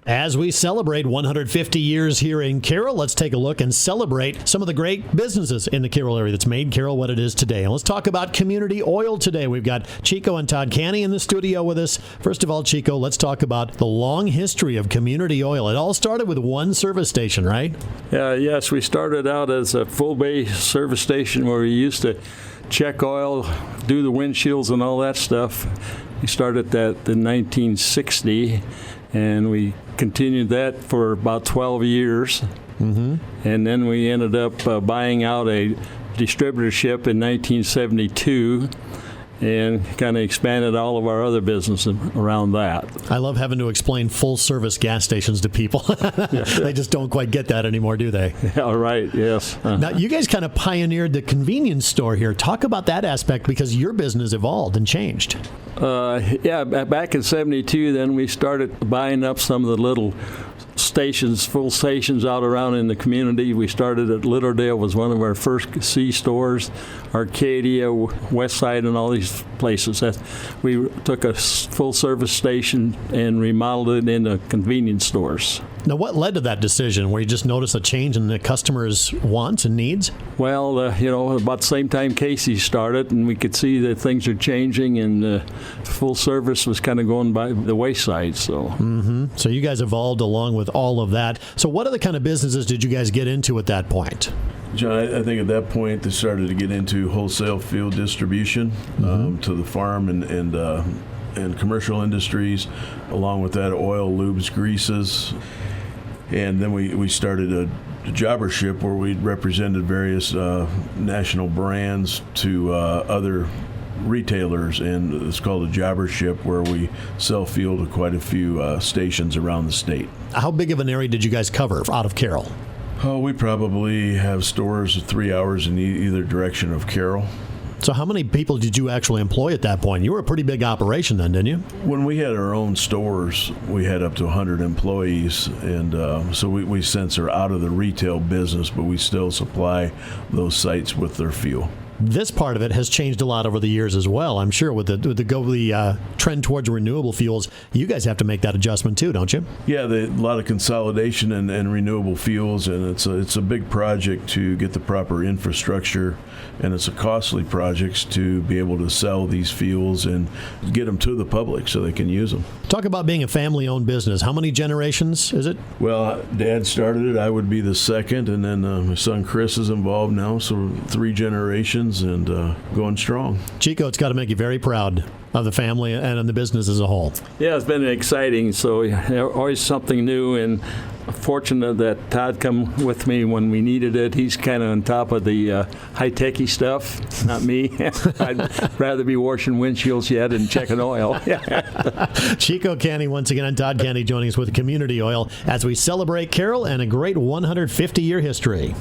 As we celebrate 150 years here in Carroll, let's take a look and celebrate some of the great businesses in the Carroll area that's made Carroll what it is today. And let's talk about community oil today. We've got Chico and Todd Kanne in the studio with us. First of all, Chico, let's talk about the long history of community oil. It all started with one service station, right? Yes, we started out as a full-bay service station where we used to check oil, do the windshields and all that stuff. We started that in 1960, and we continued that for about 12 years. Mm-hmm. And then we ended up buying out a distributorship in 1972 and kind of expanded all of our other business around that. I love having to explain full-service gas stations to people. They just don't quite get that anymore, do they? Yeah, right, yes. Now, you guys kind of pioneered the convenience store here. Talk about that aspect because your business evolved and changed. Back in 72, then we started buying up some of the little stations, full stations out around in the community. We started at Littledale, was one of our first C stores, Arcadia, Westside, and all these places. We took a full service station and remodeled it into convenience stores. Now, what led to that decision where you just noticed a change in the customers' wants and needs? Well, about the same time Casey started, and we could see that things are changing, and full service was kind of going by the wayside. So you guys evolved along with all of that. So what other kind of businesses did you guys get into at that point? John, I think at that point they started to get into wholesale fuel distribution to the farm and commercial industries. Along with that, oil, lubes, greases. And then we started a jobbership where we represented various national brands to other retailers, and it's called a jobbership where we sell fuel to quite a few stations around the state. How big of an area did you guys cover out of Carroll? Oh, we probably have stores 3 hours in either direction of Carroll. So how many people did you actually employ at that point? You were a pretty big operation then, didn't you? When we had our own stores, we had up to 100 employees, and so we since are out of the retail business, but we still supply those sites with their fuel. This part of it has changed a lot over the years as well. I'm sure with the trend towards renewable fuels, you guys have to make that adjustment too, don't you? Yeah, a lot of consolidation and renewable fuels, and it's a big project to get the proper infrastructure, and it's a costly project to be able to sell these fuels and get them to the public so they can use them. Talk about being a family-owned business. How many generations is it? Well, Dad started it. I would be the second, and then my son Chris is involved now, so 3 generations. And going strong. Chico, it's got to make you very proud of the family and of the business as a whole. Yeah, it's been exciting. So always something new, and fortunate that Todd come with me when we needed it. He's kind of on top of the high-techy stuff, not me. I'd rather be washing windshields yet and checking oil. Chico Kanne once again, and Todd Kanne joining us with Community Oil as we celebrate Carroll and a great 150-year history.